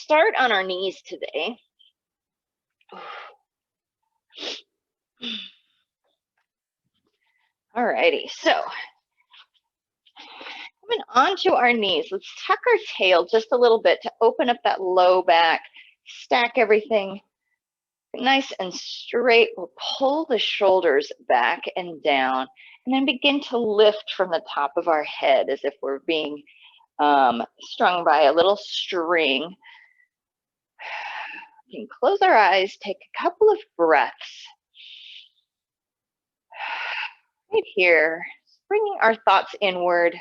start on our knees today. Alrighty, so coming onto our knees, let's tuck our tail just a little bit to open up that low back, stack everything nice and straight. We'll pull the shoulders back and down, and then begin to lift from the top of our head as if we're being strung by a little string. We can close our eyes, take a couple of breaths. Right here, bringing our thoughts inward.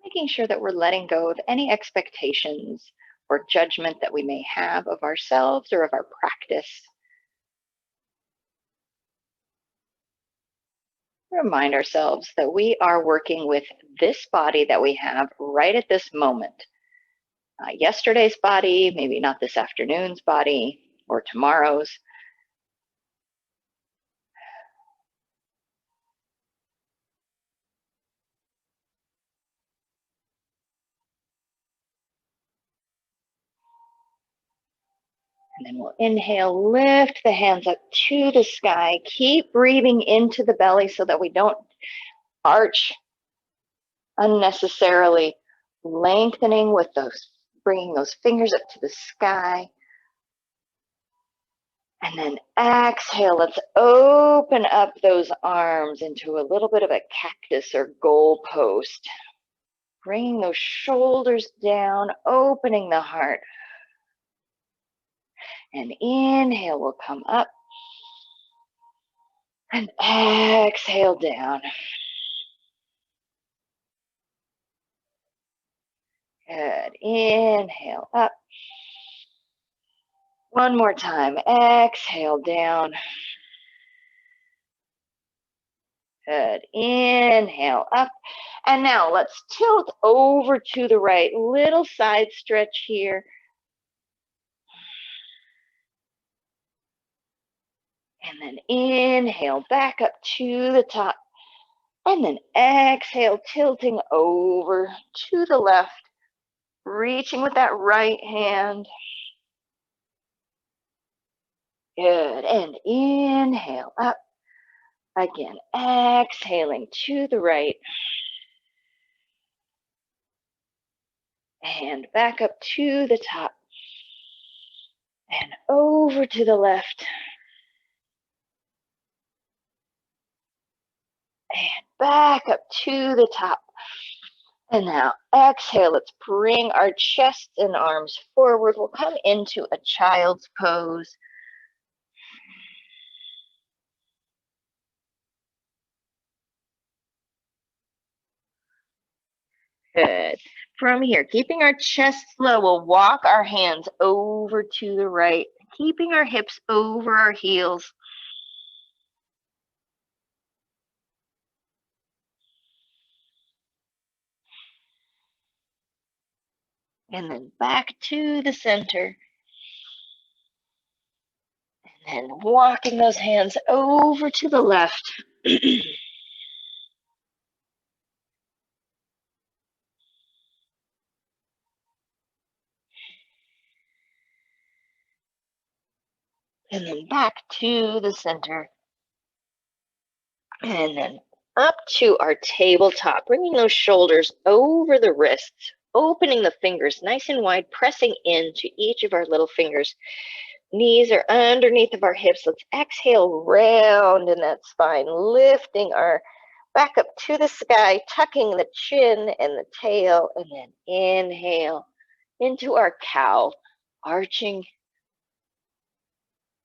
Making sure that we're letting go of any expectations or judgment that we may have of ourselves or of our practice. Remind ourselves that we are working with this body that we have right at this moment. Yesterday's body, maybe not this afternoon's body or tomorrow's. And then we'll inhale, lift the hands up to the sky. Keep breathing into the belly so that we don't arch unnecessarily, lengthening with those, bringing those fingers up to the sky. And then exhale, let's open up those arms into a little bit of a cactus or goal post. Bringing those shoulders down, opening the heart. And inhale, we'll come up. And exhale down. Good. Inhale up. One more time. Exhale down. Good. Inhale up. And now let's tilt over to the right. Little side stretch here. And then inhale back up to the top. And then exhale, tilting over to the left. Reaching with that right hand. Good. And inhale up. Again, exhaling to the right. And back up to the top. And over to the left. And back up to the top. And now exhale, let's bring our chest and arms forward. We'll come into a child's pose. Good. From here, keeping our chest low, we'll walk our hands over to the right, keeping our hips over our heels. And then back to the center. And then walking those hands over to the left. And then back to the center. And then up to our tabletop, bringing those shoulders over the wrists, opening the fingers nice and wide, pressing into each of our little fingers. Knees are underneath of our hips. Let's exhale, round in that spine, lifting our back up to the sky, tucking the chin and the tail, and then inhale into our cow, arching,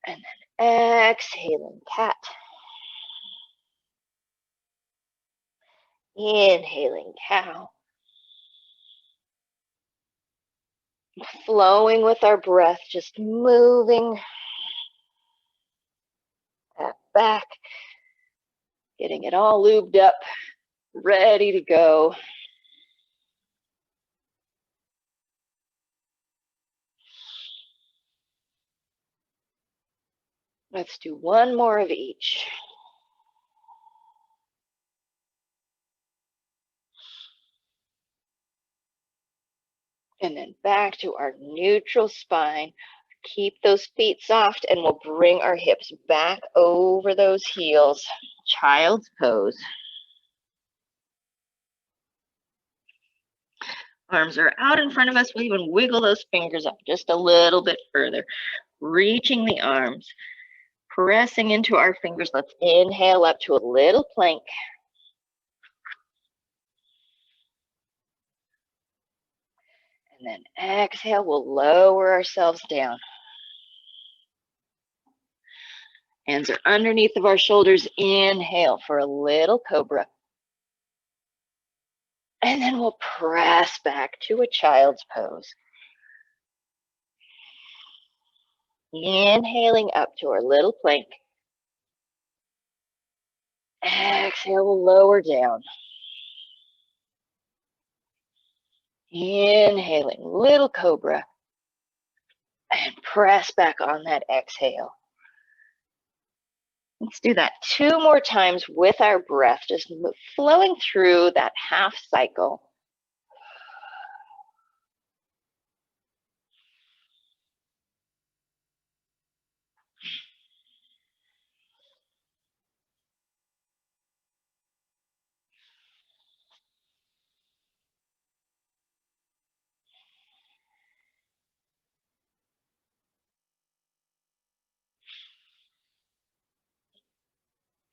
and then exhaling, cat. Inhaling, cow. Flowing with our breath, just moving that back, getting it all lubed up, ready to go. Let's do one more of each. And then back to our neutral spine. Keep those feet soft, and we'll bring our hips back over those heels. Child's pose. Arms are out in front of us. We'll even wiggle those fingers up just a little bit further. Reaching the arms, pressing into our fingers. Let's inhale up to a little plank. And then exhale, we'll lower ourselves down. Hands are underneath of our shoulders. Inhale for a little cobra. And then we'll press back to a child's pose. Inhaling up to our little plank. Exhale, we'll lower down. Inhaling, little cobra. And press back on that exhale. Let's do that 2 more times with our breath, just flowing through that half cycle.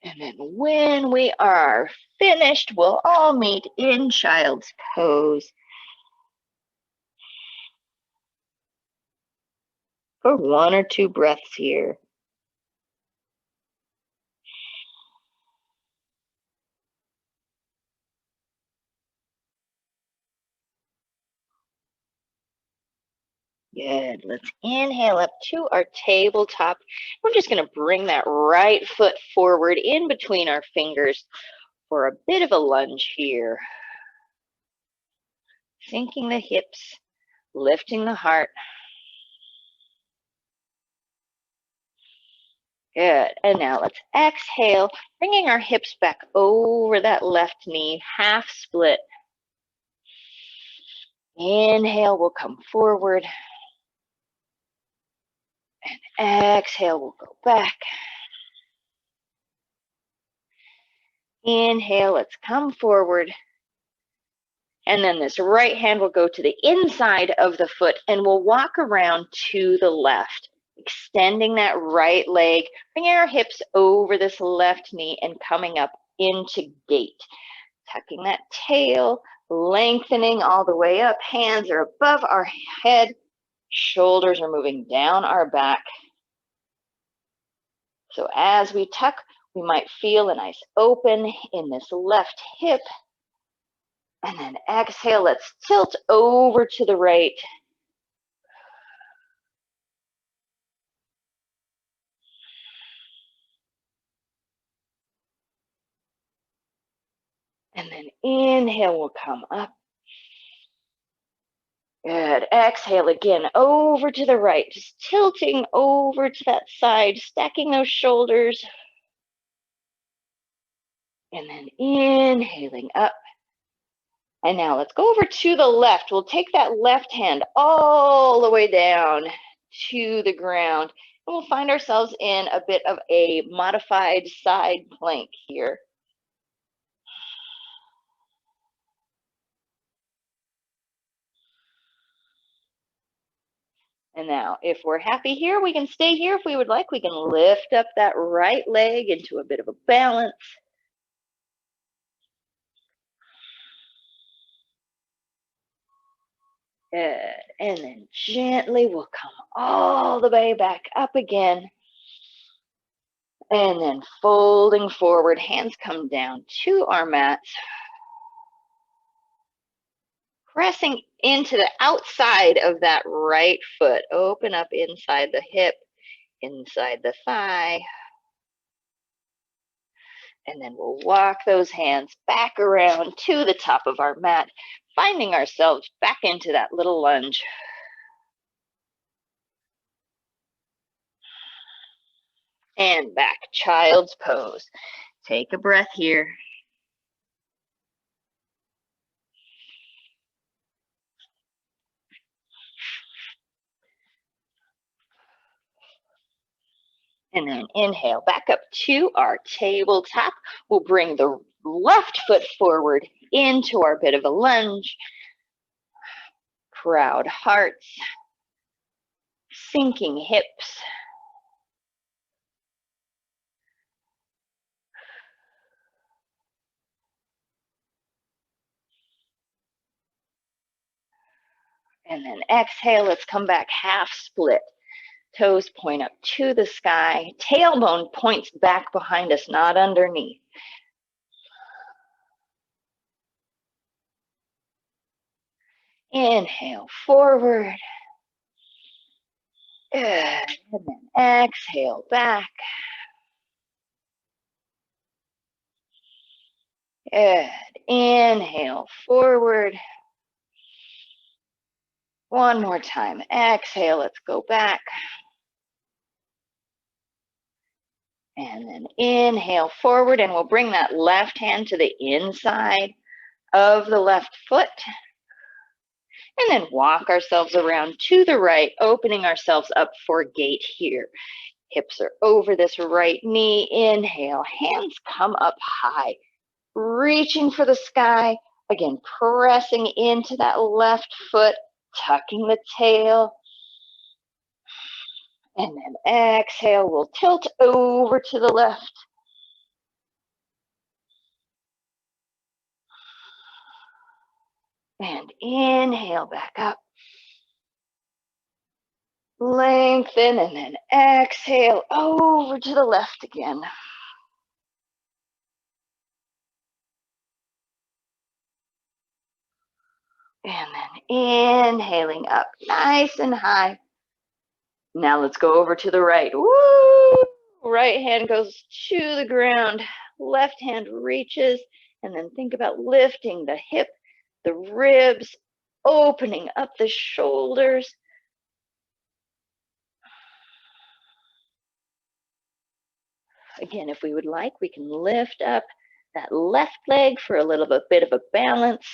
And then when we are finished, we'll all meet in child's pose for 1 or 2 breaths here. Good. Let's inhale up to our tabletop. We're just going to bring that right foot forward in between our fingers for a bit of a lunge here. Sinking the hips, lifting the heart. Good. And now let's exhale, bringing our hips back over that left knee, half split. Inhale, we'll come forward. And exhale, we'll go back. Inhale, let's come forward. And then this right hand will go to the inside of the foot, and we'll walk around to the left, extending that right leg, bringing our hips over this left knee and coming up into gate. Tucking that tail, lengthening all the way up. Hands are above our head. Shoulders are moving down our back. So as we tuck, we might feel a nice open in this left hip. And then exhale, let's tilt over to the right. And then inhale, we'll come up. Good. Exhale again, over to the right, just tilting over to that side, stacking those shoulders. And then inhaling up. And now let's go over to the left. We'll take that left hand all the way down to the ground. And we'll find ourselves in a bit of a modified side plank here. And now, if we're happy here, we can stay here. If we would like, we can lift up that right leg into a bit of a balance. Good. And then gently we'll come all the way back up again. And then folding forward, hands come down to our mats. Pressing into the outside of that right foot. Open up inside the hip, inside the thigh. And then we'll walk those hands back around to the top of our mat, finding ourselves back into that little lunge. and back. Child's pose. Take a breath here. And then inhale back up to our tabletop. We'll bring the left foot forward into our bit of a lunge. Proud hearts, sinking hips. And then exhale, let's come back half split. Toes point up to the sky. Tailbone points back behind us, not underneath. Inhale forward. Good. And then exhale back. Good. Inhale forward. One more time. Exhale, let's go back. And then inhale forward, and we'll bring that left hand to the inside of the left foot. And then walk ourselves around to the right, opening ourselves up for gate here. Hips are over this right knee. Inhale, hands come up high, reaching for the sky. Again, pressing into that left foot, tucking the tail. And then exhale, we'll tilt over to the left. And inhale back up. Lengthen, and then exhale over to the left again. And then inhaling up nice and high. Now let's go over to the right. Woo! Right hand goes to the ground. Left hand reaches. And then think about lifting the hip, the ribs, opening up the shoulders. Again, if we would like, we can lift up that left leg for a little bit of a balance.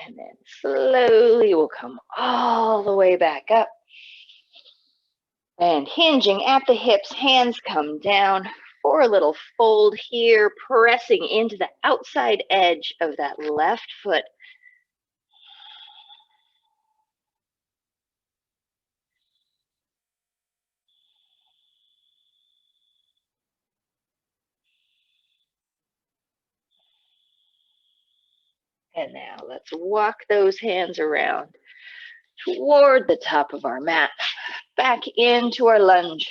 And then slowly we'll come all the way back up. And hinging at the hips, hands come down for a little fold here, pressing into the outside edge of that left foot. And now let's walk those hands around toward the top of our mat, back into our lunge.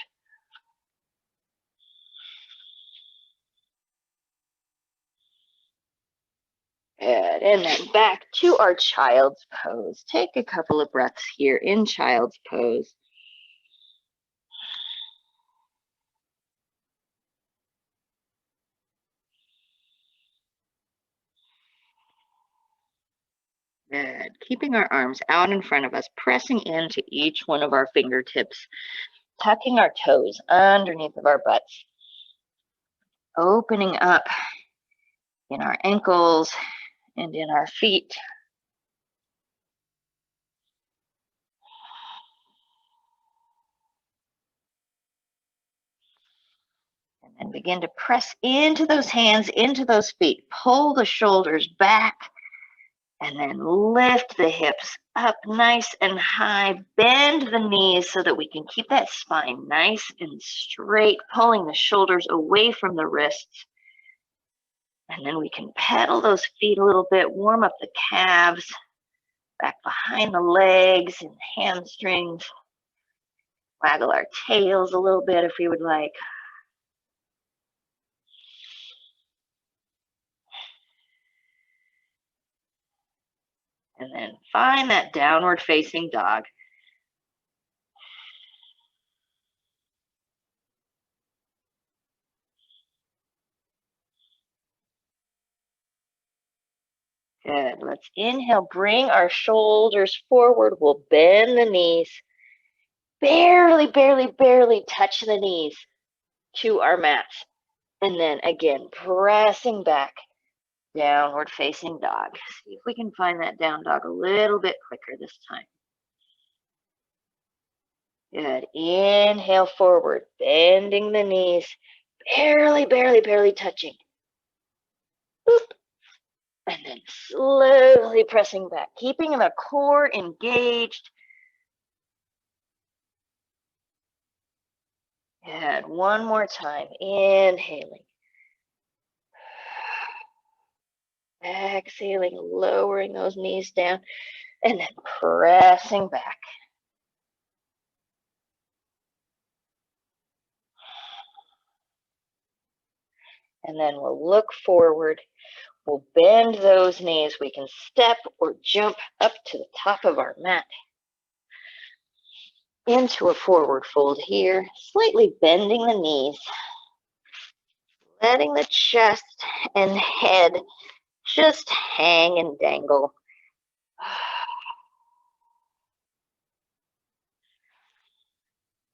Good. And then back to our child's pose. Take a couple of breaths here in child's pose. Good. Keeping our arms out in front of us, pressing into each one of our fingertips, tucking our toes underneath of our butts, opening up in our ankles and in our feet. And then begin to press into those hands, into those feet. Pull the shoulders back. And then lift the hips up nice and high. Bend the knees so that we can keep that spine nice and straight, pulling the shoulders away from the wrists. And then we can pedal those feet a little bit, warm up the calves, back behind the legs and hamstrings. Waggle our tails a little bit if we would like. And then find that downward facing dog. Good. Let's inhale, bring our shoulders forward. We'll bend the knees. Barely, barely, barely touch the knees to our mats. And then again, pressing back, downward facing dog. See if we can find that down dog a little bit quicker this time. Good. Inhale forward, bending the knees, barely, barely, barely touching. Boop. And then slowly pressing back, keeping the core engaged. Good. One more time. Inhaling. Exhaling, lowering those knees down, and then pressing back. And then we'll look forward. We'll bend those knees. We can step or jump up to the top of our mat. Into a forward fold here, slightly bending the knees. Letting the chest and head just hang and dangle.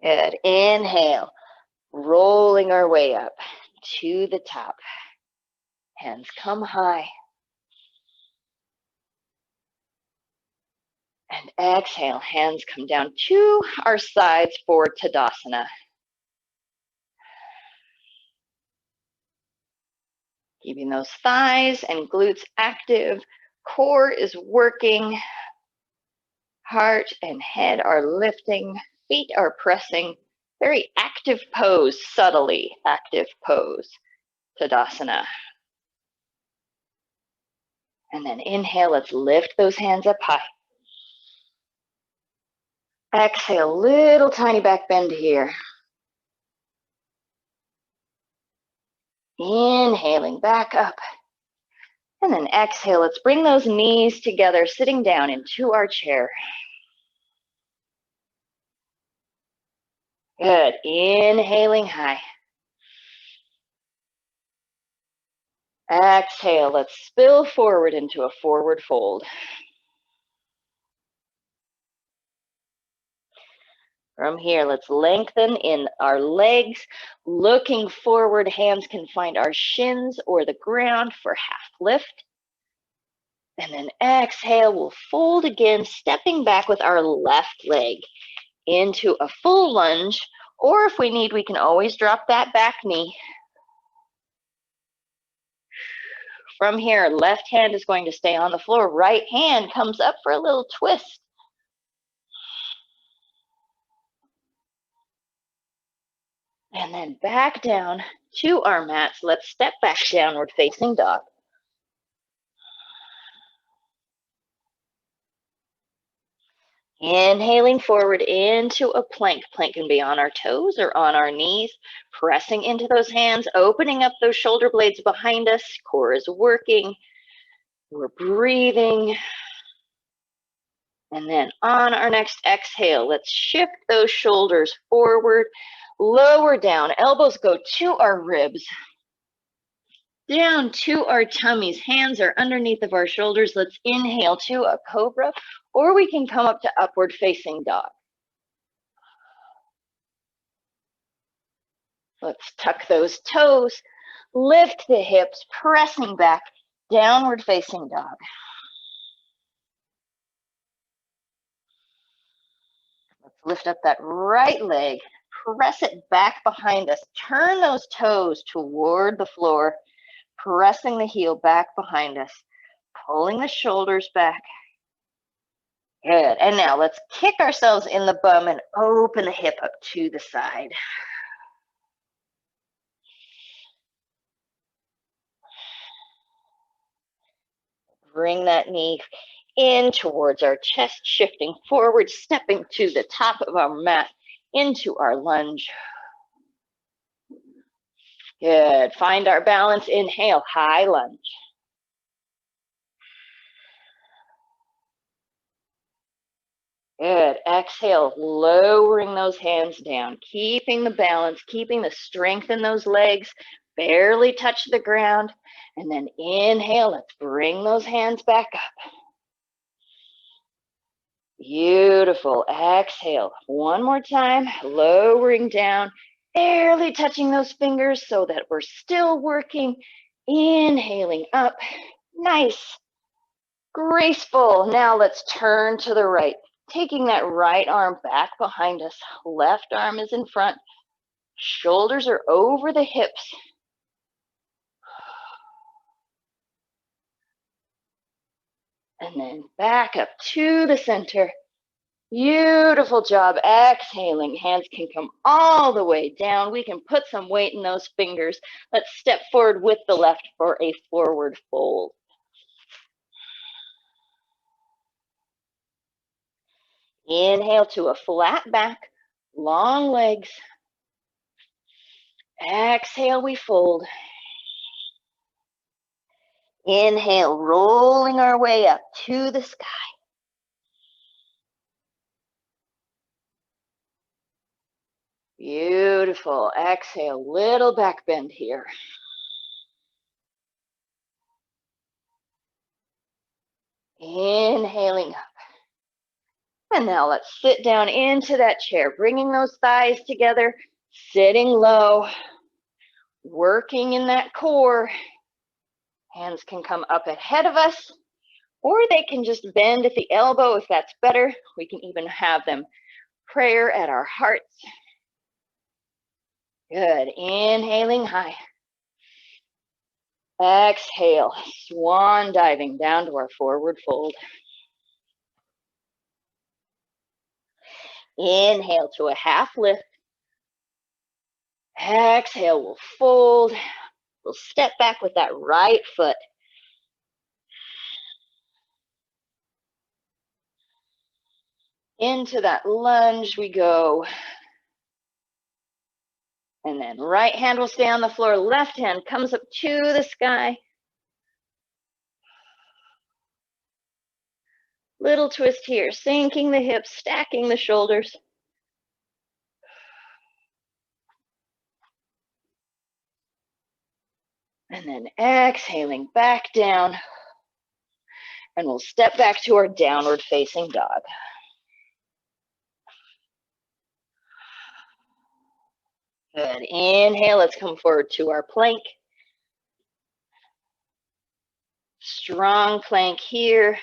Good. Inhale, rolling our way up to the top. Hands come high. And exhale, hands come down to our sides for Tadasana. Keeping those thighs and glutes active. Core is working. Heart and head are lifting. Feet are pressing. Very active pose, subtly active pose, Tadasana. And then inhale, let's lift those hands up high. Exhale, little tiny back bend here. Inhaling back up. And then exhale, let's bring those knees together, sitting down into our chair. Good. Inhaling high. Exhale, let's spill forward into a forward fold. From here, let's lengthen in our legs. Looking forward, hands can find our shins or the ground for half lift. And then exhale, we'll fold again, stepping back with our left leg into a full lunge. Or if we need, we can always drop that back knee. From here, left hand is going to stay on the floor. Right hand comes up for a little twist. And then back down to our mats. Let's step back, downward facing dog. Inhaling forward into a plank. Plank can be on our toes or on our knees. Pressing into those hands, opening up those shoulder blades behind us. Core is working. We're breathing. And then on our next exhale, let's shift those shoulders forward, lower down. Elbows go to our ribs, down to our tummies. Hands are underneath of our shoulders. Let's inhale to a cobra, or we can come up to upward facing dog. Let's tuck those toes, lift the hips, pressing back, downward facing dog. Let's lift up that right leg, press it back behind us. Turn those toes toward the floor, pressing the heel back behind us, pulling the shoulders back. Good. And now let's kick ourselves in the bum and open the hip up to the side. Bring that knee in towards our chest, shifting forward, stepping to the top of our mat into our lunge. Good. Find our balance. Inhale, high lunge. Good. Exhale, lowering those hands down, keeping the balance, keeping the strength in those legs, barely touch the ground. And then inhale, let's bring those hands back up. Beautiful. Exhale. One more time, lowering down, barely touching those fingers so that we're still working. Inhaling up. Nice. Graceful. Now let's turn to the right. Taking that right arm back behind us. Left arm is in front. Shoulders are over the hips. And then back up to the center. Beautiful job. Exhaling. Hands can come all the way down. We can put some weight in those fingers. Let's step forward with the left for a forward fold. Inhale to a flat back, long legs. Exhale, we fold. Inhale, rolling our way up to the sky. Beautiful. Exhale, little back bend here. Inhaling up. And now let's sit down into that chair, bringing those thighs together, sitting low, working in that core. Hands can come up ahead of us, or they can just bend at the elbow if that's better. We can even have them prayer at our hearts. Good. Inhaling high. Exhale, swan diving down to our forward fold. Inhale to a half lift. Exhale, we'll fold. We'll step back with that right foot. Into that lunge we go. And then right hand will stay on the floor. Left hand comes up to the sky. Little twist here, sinking the hips, stacking the shoulders. And then exhaling back down. And we'll step back to our downward facing dog. Good. Inhale, let's come forward to our plank. Strong plank here.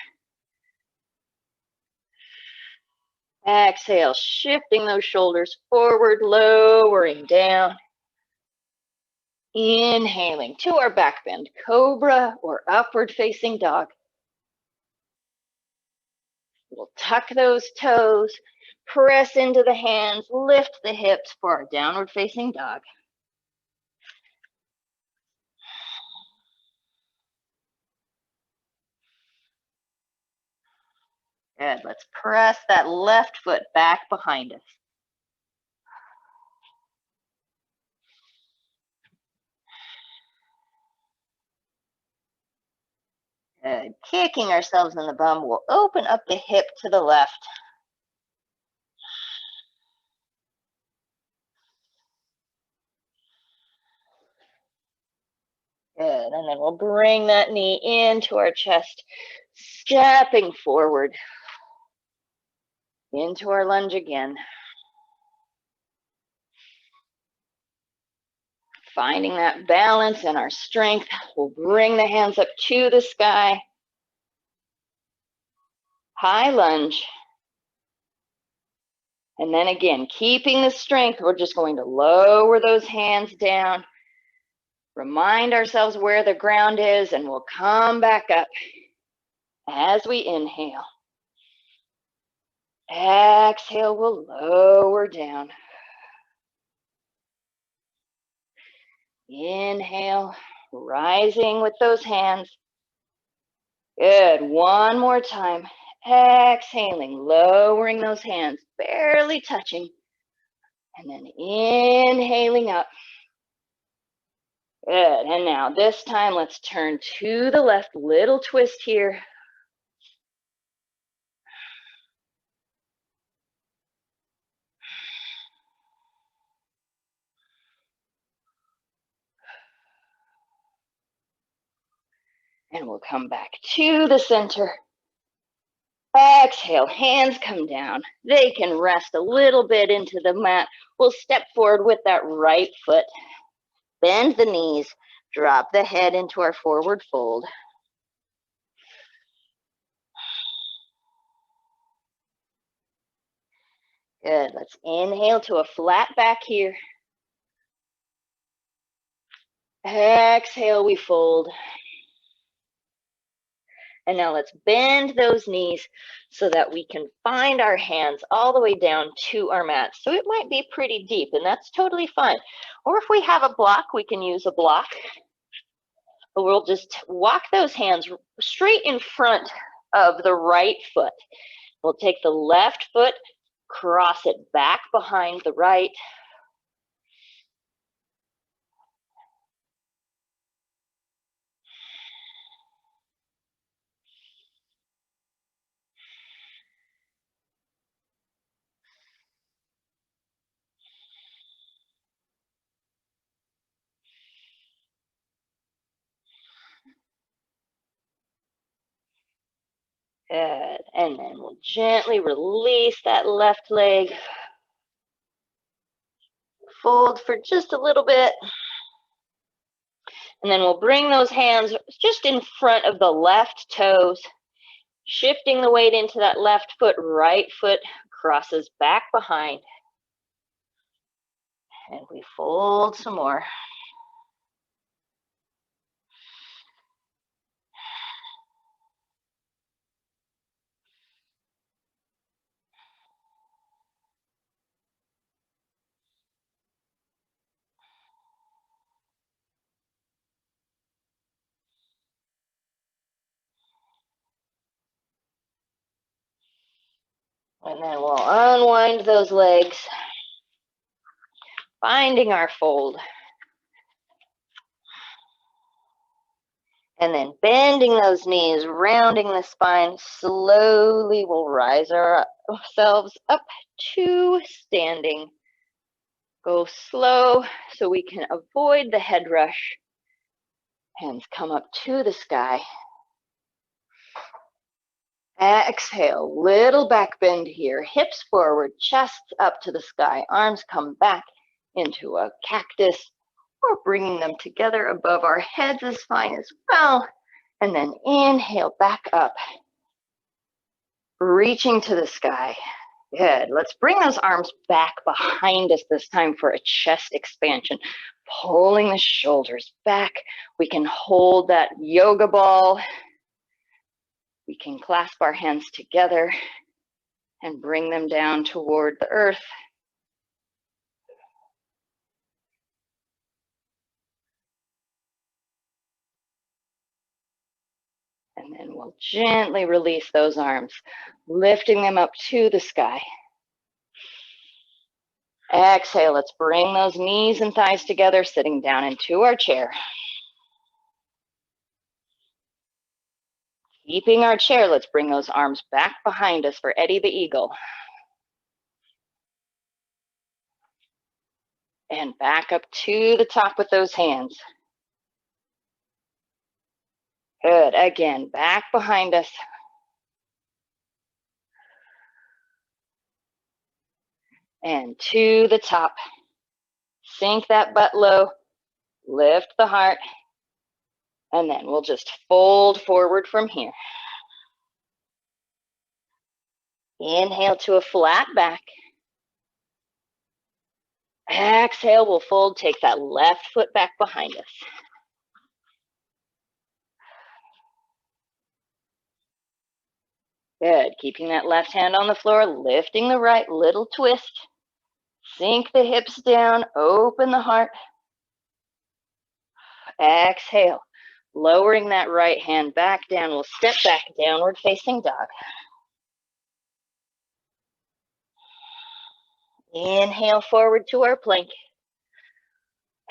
Exhale, shifting those shoulders forward, lowering down. Inhaling to our back bend, cobra or upward facing dog. We'll tuck those toes, press into the hands, lift the hips for our downward facing dog. Good, let's press that left foot back behind us. Good, kicking ourselves in the bum, we'll open up the hip to the left. Good, and then we'll bring that knee into our chest, stepping forward into our lunge again. Finding that balance and our strength, we'll bring the hands up to the sky. High lunge. And then again, keeping the strength, we're just going to lower those hands down. Remind ourselves where the ground is, and we'll come back up as we inhale. Exhale, we'll lower down. Inhale, rising with those hands. Good, one more time. Exhaling, lowering those hands, barely touching. And then inhaling up. Good, and now this time let's turn to the left, little twist here. And we'll come back to the center. Exhale, hands come down. They can rest a little bit into the mat. We'll step forward with that right foot. Bend the knees. Drop the head into our forward fold. Good. Let's inhale to a flat back here. Exhale, we fold. And now let's bend those knees so that we can find our hands all the way down to our mat. So it might be pretty deep, and that's totally fine. Or if we have a block, we can use a block. But we'll just walk those hands straight in front of the right foot. We'll take the left foot, cross it back behind the right. Good. And then we'll gently release that left leg. Fold for just a little bit. And then we'll bring those hands just in front of the left toes, shifting the weight into that left foot. Right foot crosses back behind. And we fold some more. And then we'll unwind those legs, finding our fold. And then bending those knees, rounding the spine. Slowly we'll rise ourselves up to standing. Go slow so we can avoid the head rush. Hands come up to the sky. Exhale, little back bend here. Hips forward, chest up to the sky. Arms come back into a cactus. Or bringing them together above our heads is fine as well. And then inhale back up. Reaching to the sky. Good. Let's bring those arms back behind us this time for a chest expansion. Pulling the shoulders back. We can hold that yoga ball. We can clasp our hands together and bring them down toward the earth. And then we'll gently release those arms, lifting them up to the sky. Exhale, let's bring those knees and thighs together, sitting down into our chair. Keeping our chair, let's bring those arms back behind us for Eddie the Eagle. And back up to the top with those hands. Good. Again, back behind us. And to the top. Sink that butt low. Lift the heart. And then we'll just fold forward from here. Inhale to a flat back. Exhale, we'll fold. Take that left foot back behind us. Good. Keeping that left hand on the floor, lifting the right, little twist. Sink the hips down, open the heart. Exhale. Lowering that right hand back down, we'll step back, downward facing dog. Inhale forward to our plank.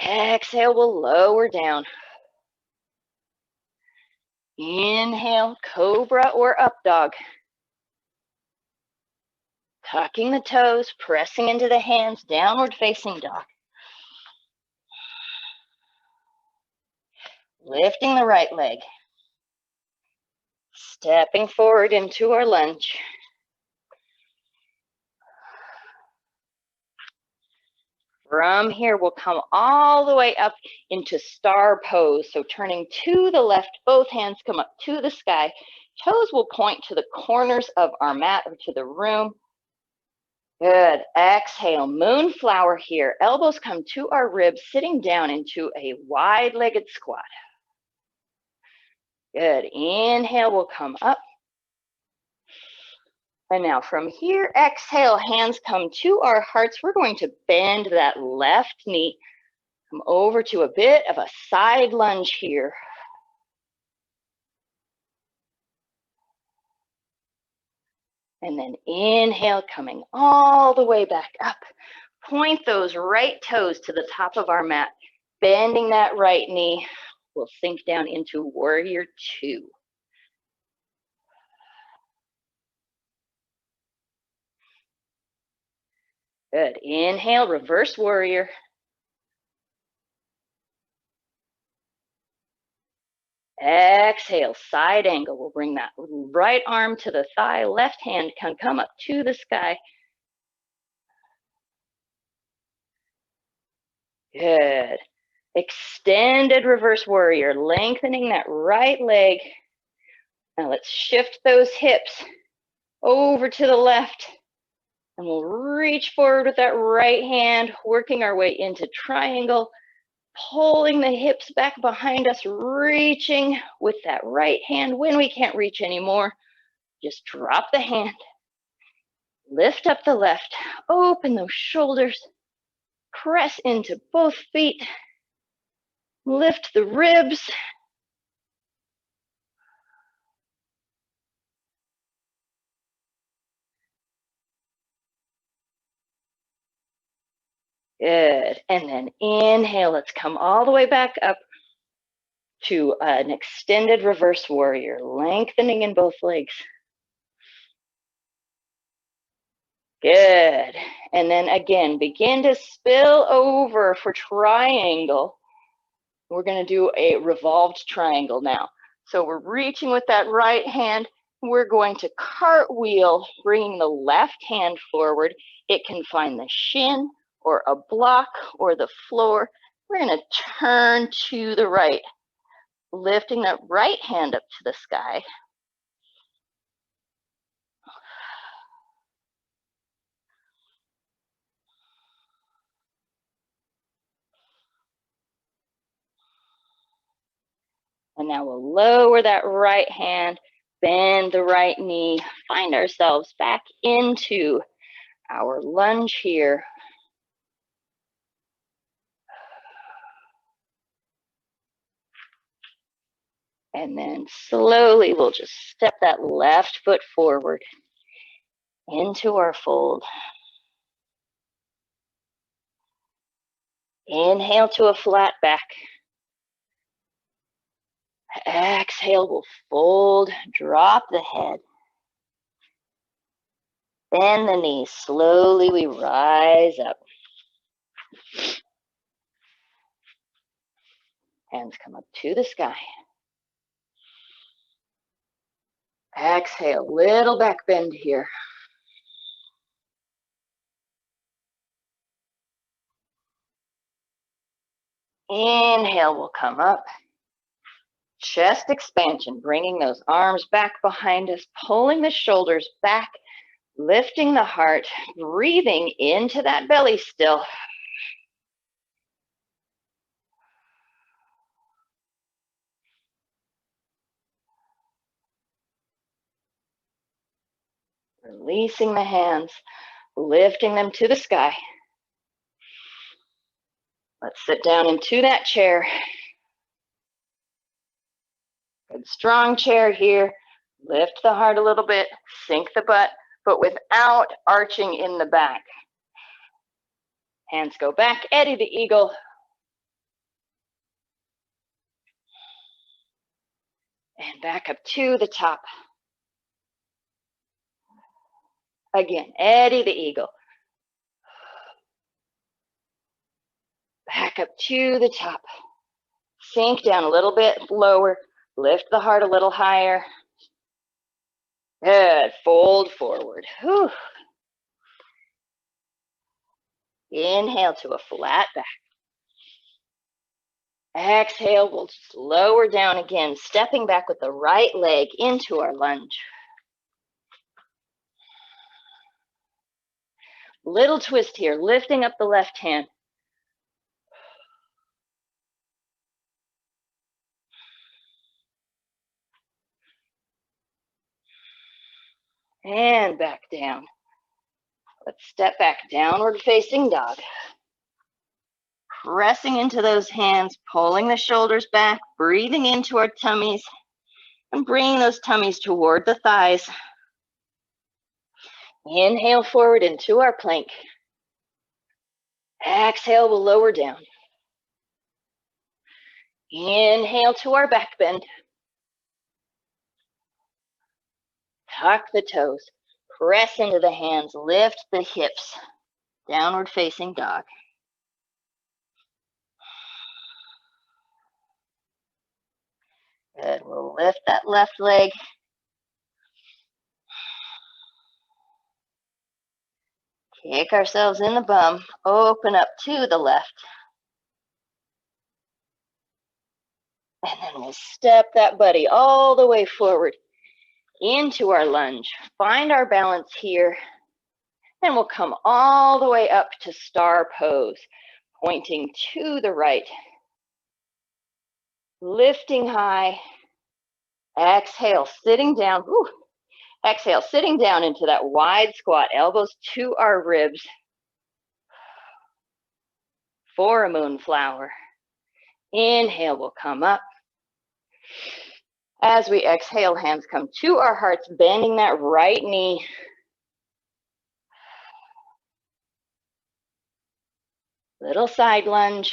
Exhale, we'll lower down. Inhale, cobra or up dog. Tucking the toes, pressing into the hands, downward facing dog. Lifting the right leg. Stepping forward into our lunge. From here, we'll come all the way up into star pose. So turning to the left, both hands come up to the sky. Toes will point to the corners of our mat or to the room. Good. Exhale, moonflower here. Elbows come to our ribs, sitting down into a wide-legged squat. Good. Inhale, we'll come up. And now from here, exhale, hands come to our hearts. We're going to bend that left knee. Come over to a bit of a side lunge here. And then inhale, coming all the way back up. Point those right toes to the top of our mat. Bending that right knee. We'll sink down into warrior two. Good. Inhale, reverse warrior. Exhale, side angle. We'll bring that right arm to the thigh. Left hand can come up to the sky. Good. Extended reverse warrior, lengthening that right leg. Now let's shift those hips over to the left. And we'll reach forward with that right hand, working our way into triangle, pulling the hips back behind us, reaching with that right hand. When we can't reach anymore, just drop the hand, lift up the left, open those shoulders, press into both feet, lift the ribs. Good. And then inhale, let's come all the way back up to an extended reverse warrior, lengthening in both legs. Good. And then again, begin to spill over for triangle. We're going to do a revolved triangle now. So we're reaching with that right hand. We're going to cartwheel, bringing the left hand forward. It can find the shin or a block or the floor. We're going to turn to the right, lifting that right hand up to the sky. And now we'll lower that right hand, bend the right knee, find ourselves back into our lunge here. And then slowly we'll just step that left foot forward into our fold. Inhale to a flat back. Exhale, we'll fold, drop the head. Bend the knees. Slowly we rise up. Hands come up to the sky. Exhale, little back bend here. Inhale, we'll come up. Chest expansion, bringing those arms back behind us, pulling the shoulders back, lifting the heart, breathing into that belly still. Releasing the hands, lifting them to the sky. Let's sit down into that chair. Good strong chair here. Lift the heart a little bit, sink the butt, but without arching in the back. Hands go back, Eddie the eagle. And back up to the top. Again, Eddie the eagle. Back up to the top. Sink down a little bit lower. Lift the heart a little higher. Good. Fold forward. Whew. Inhale to a flat back. Exhale, we'll just lower down again, stepping back with the right leg into our lunge. Little twist here, lifting up the left hand. And back down. Let's step back, downward facing dog. Pressing into those hands, pulling the shoulders back, breathing into our tummies, and bringing those tummies toward the thighs. Inhale forward into our plank. Exhale, we'll lower down. Inhale to our back bend. Tuck the toes. Press into the hands. Lift the hips. Downward facing dog. Good. We'll lift that left leg. Kick ourselves in the bum. Open up to the left. And then we'll step that buddy all the way forward into our lunge. Find our balance here. And we'll come all the way up to star pose, pointing to the right. Lifting high. Exhale, sitting down. Whew. Exhale, sitting down into that wide squat, elbows to our ribs. For a moonflower. Inhale, we'll come up. As we exhale, hands come to our hearts, bending that right knee. Little side lunge.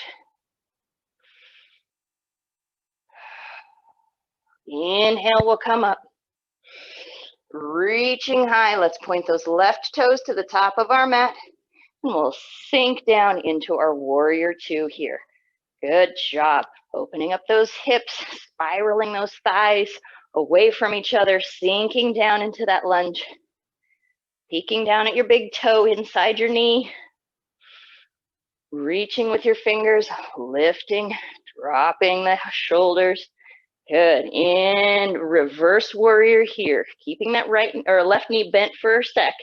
Inhale, we'll come up. Reaching high, let's point those left toes to the top of our mat. And we'll sink down into our warrior two here. Good job. Opening up those hips, spiraling those thighs away from each other, sinking down into that lunge. Peeking down at your big toe inside your knee. Reaching with your fingers, lifting, dropping the shoulders. Good. In reverse warrior here. Keeping that right or left knee bent for a sec.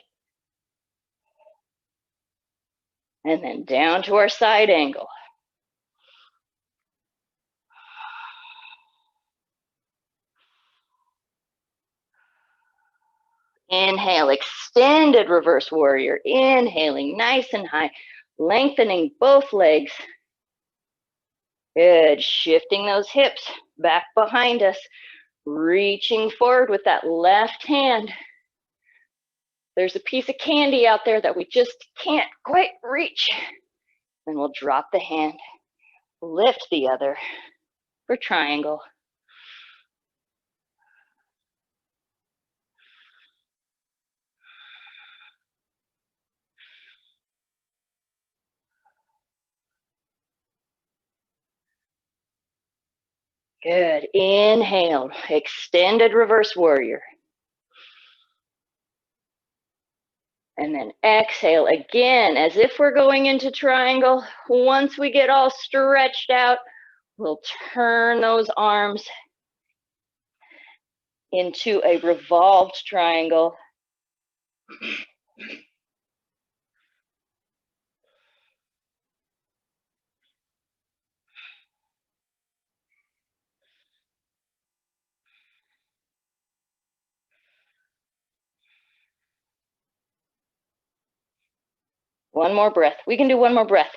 And then down to our side angle. Inhale, extended reverse warrior. Inhaling nice and high, lengthening both legs. Good, shifting those hips back behind us, reaching forward with that left hand. There's a piece of candy out there that we just can't quite reach. Then we'll drop the hand, lift the other for triangle. Good. Inhale, extended reverse warrior. And then exhale again, as if we're going into triangle. Once we get all stretched out, we'll turn those arms into a revolved triangle. One more breath. We can do one more breath.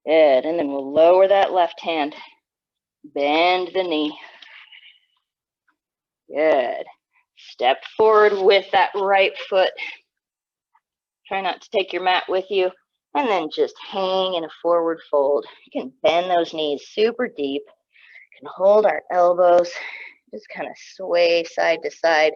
Good. And then we'll lower that left hand. Bend the knee. Good. Step forward with that right foot. Try not to take your mat with you. And then just hang in a forward fold. You can bend those knees super deep. You can hold our elbows. Just kind of sway side to side.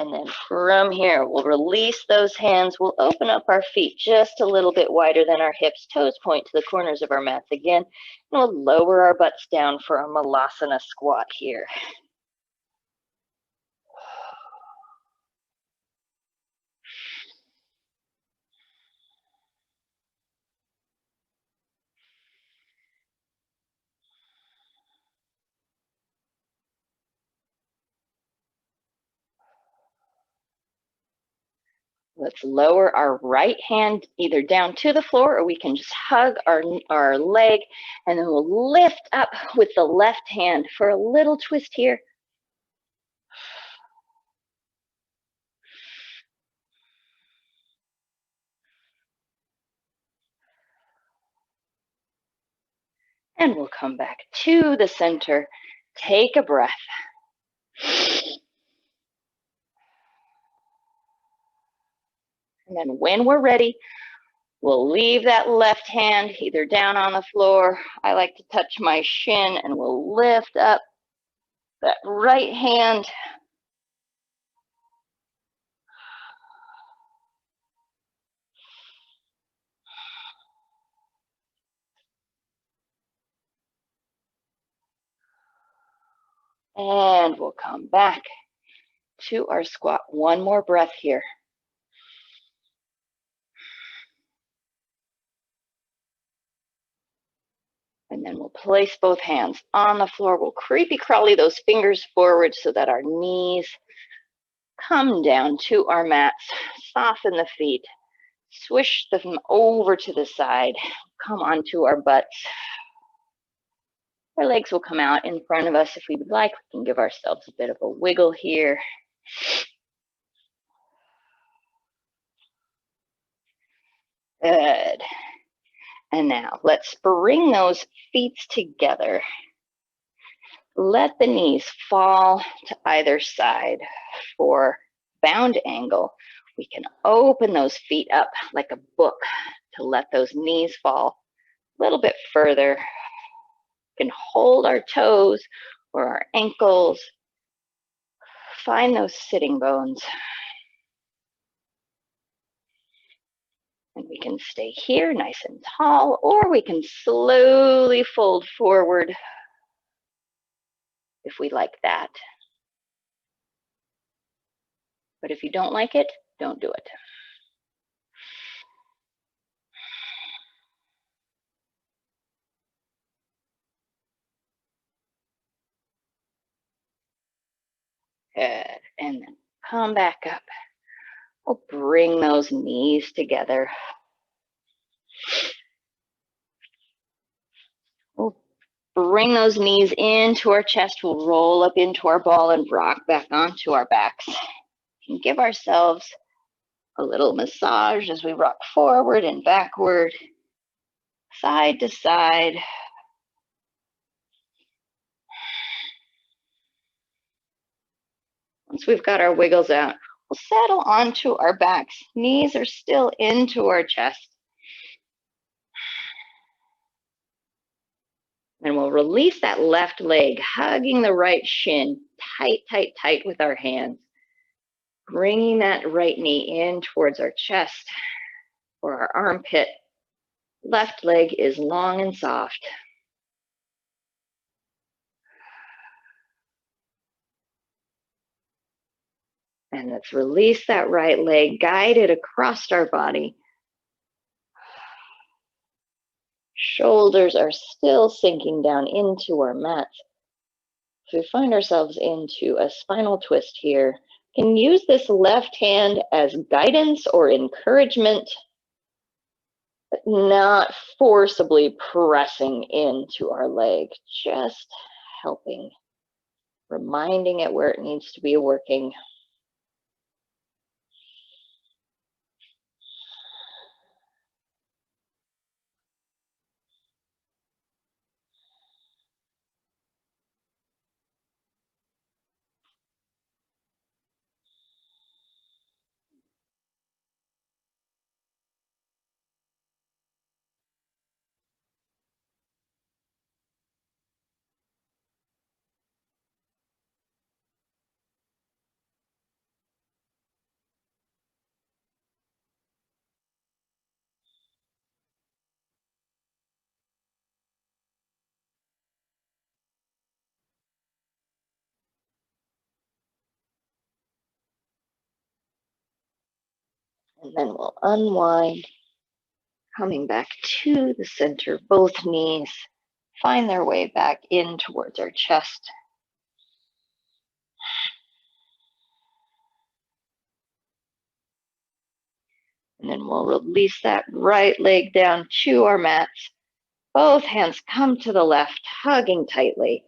And then from here, we'll release those hands. We'll open up our feet just a little bit wider than our hips. Toes point to the corners of our mats again. And we'll lower our butts down for a malasana squat here. Let's lower our right hand either down to the floor, or we can just hug our leg, and then we'll lift up with the left hand for a little twist here. And we'll come back to the center. Take a breath. And then when we're ready, we'll leave that left hand either down on the floor. I like to touch my shin, and we'll lift up that right hand. And we'll come back to our squat. One more breath here. And then we'll place both hands on the floor. We'll creepy crawly those fingers forward so that our knees come down to our mats. Soften the feet. Swish them over to the side. Come onto our butts. Our legs will come out in front of us if we would like. We can give ourselves a bit of a wiggle here. Good. And now let's bring those feet together. Let the knees fall to either side for bound angle. We can open those feet up like a book to let those knees fall a little bit further. We can hold our toes or our ankles. Find those sitting bones. And we can stay here nice and tall, or we can slowly fold forward if we like that. But if you don't like it, don't do it. Good. And then come back up. We'll bring those knees together. We'll bring those knees into our chest. We'll roll up into our ball and rock back onto our backs. And give ourselves a little massage as we rock forward and backward, side to side. Once we've got our wiggles out, we'll settle onto our backs. Knees are still into our chest. And we'll release that left leg, hugging the right shin, tight, tight, tight with our hands. Bringing that right knee in towards our chest or our armpit. Left leg is long and soft. And let's release that right leg, guide it across our body. Shoulders are still sinking down into our mats. So we find ourselves into a spinal twist here. We can use this left hand as guidance or encouragement, but not forcibly pressing into our leg, just helping, reminding it where it needs to be working. And then we'll unwind, coming back to the center. Both knees find their way back in towards our chest. And then we'll release that right leg down to our mats. Both hands come to the left, hugging tightly.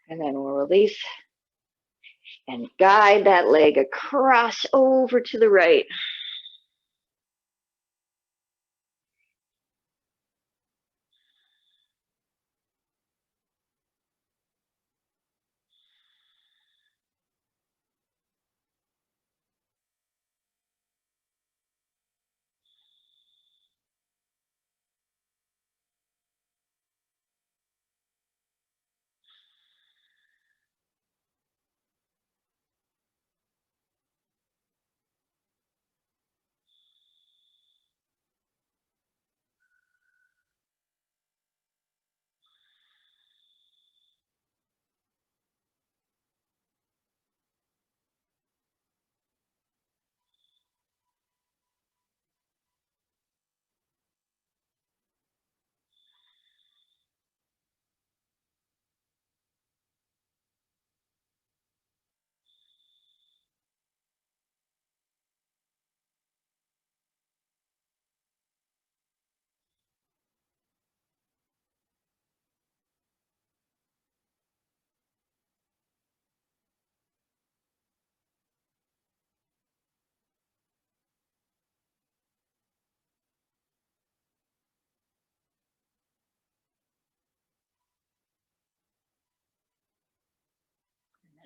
And then we'll release and guide that leg across over to the right.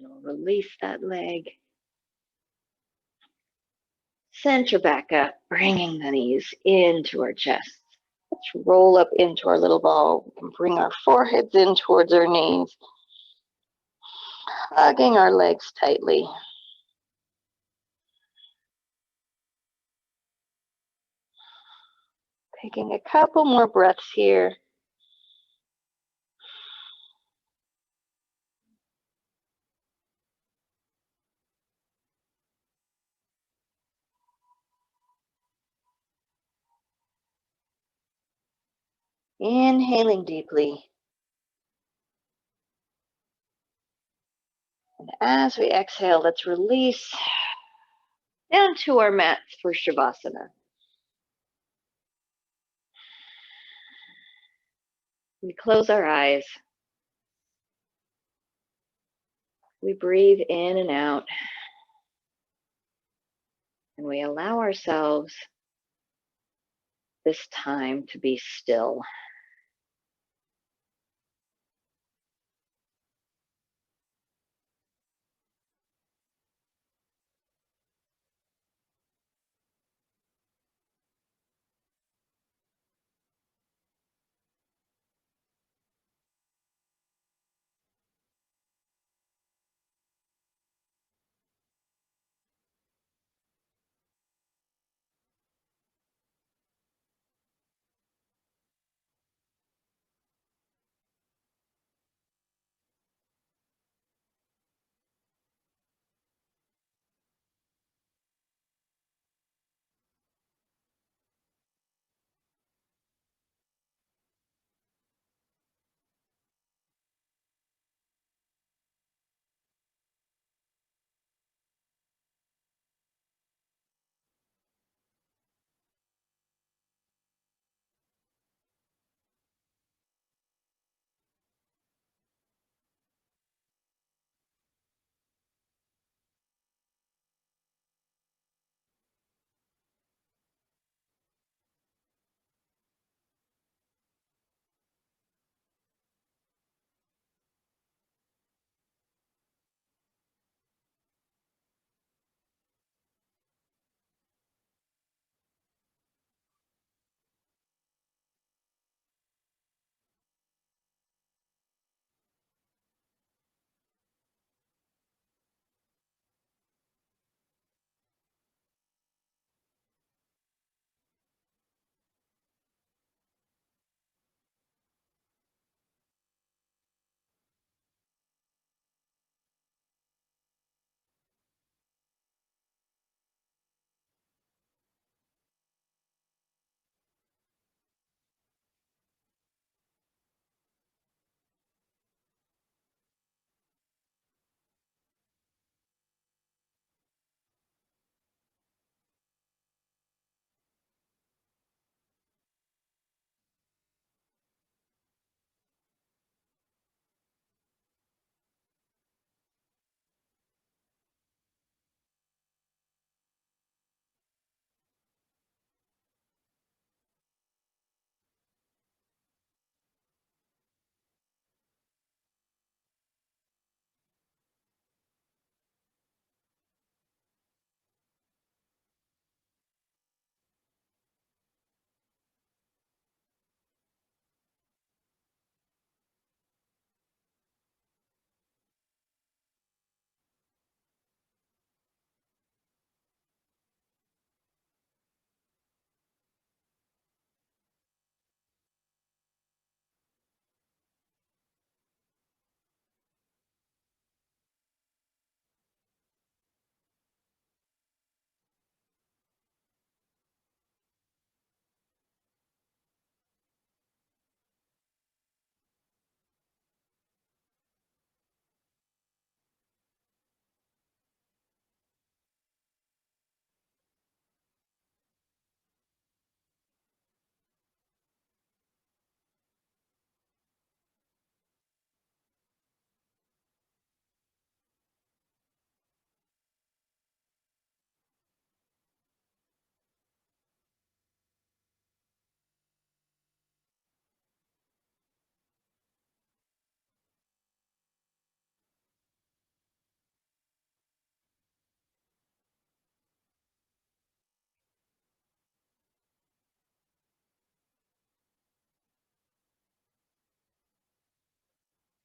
And we'll release that leg. Center back up, bringing the knees into our chest. Let's roll up into our little ball and bring our foreheads in towards our knees, hugging our legs tightly. Taking a couple more breaths here. Inhaling deeply. And as we exhale, let's release down to our mats for Shavasana. We close our eyes. We breathe in and out. And we allow ourselves this time to be still.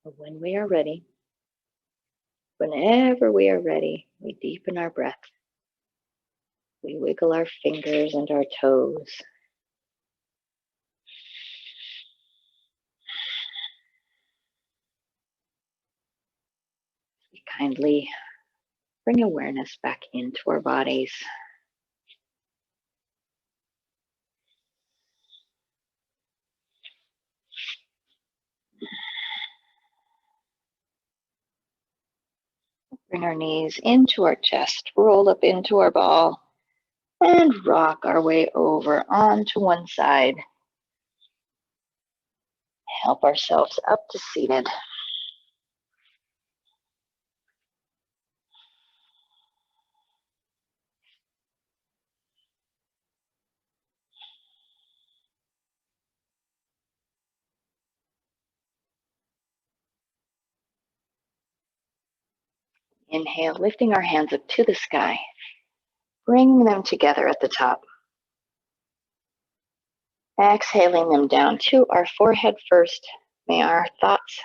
When we are ready, whenever we are ready, we deepen our breath. We wiggle our fingers and our toes. We kindly bring awareness back into our bodies. Bring our knees into our chest, roll up into our ball, and rock our way over onto one side. Help ourselves up to seated. Inhale, lifting our hands up to the sky, bringing them together at the top. Exhaling them down to our forehead first. May our thoughts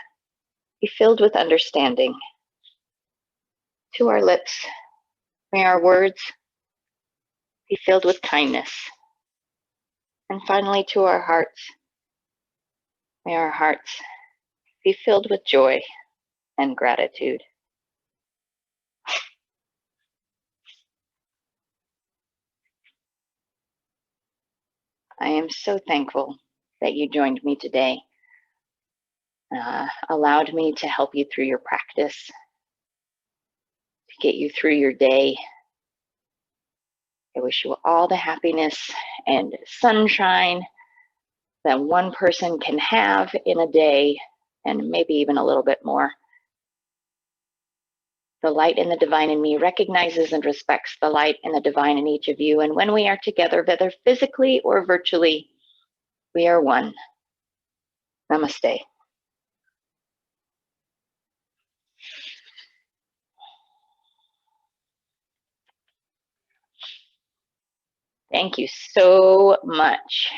be filled with understanding. To our lips, may our words be filled with kindness. And finally, to our hearts, may our hearts be filled with joy and gratitude. I am so thankful that you joined me today, allowed me to help you through your practice, to get you through your day. I wish you all the happiness and sunshine that one person can have in a day, and maybe even a little bit more. The light in the divine in me recognizes and respects the light in the divine in each of you. And when we are together, whether physically or virtually, we are one. Namaste. Thank you so much.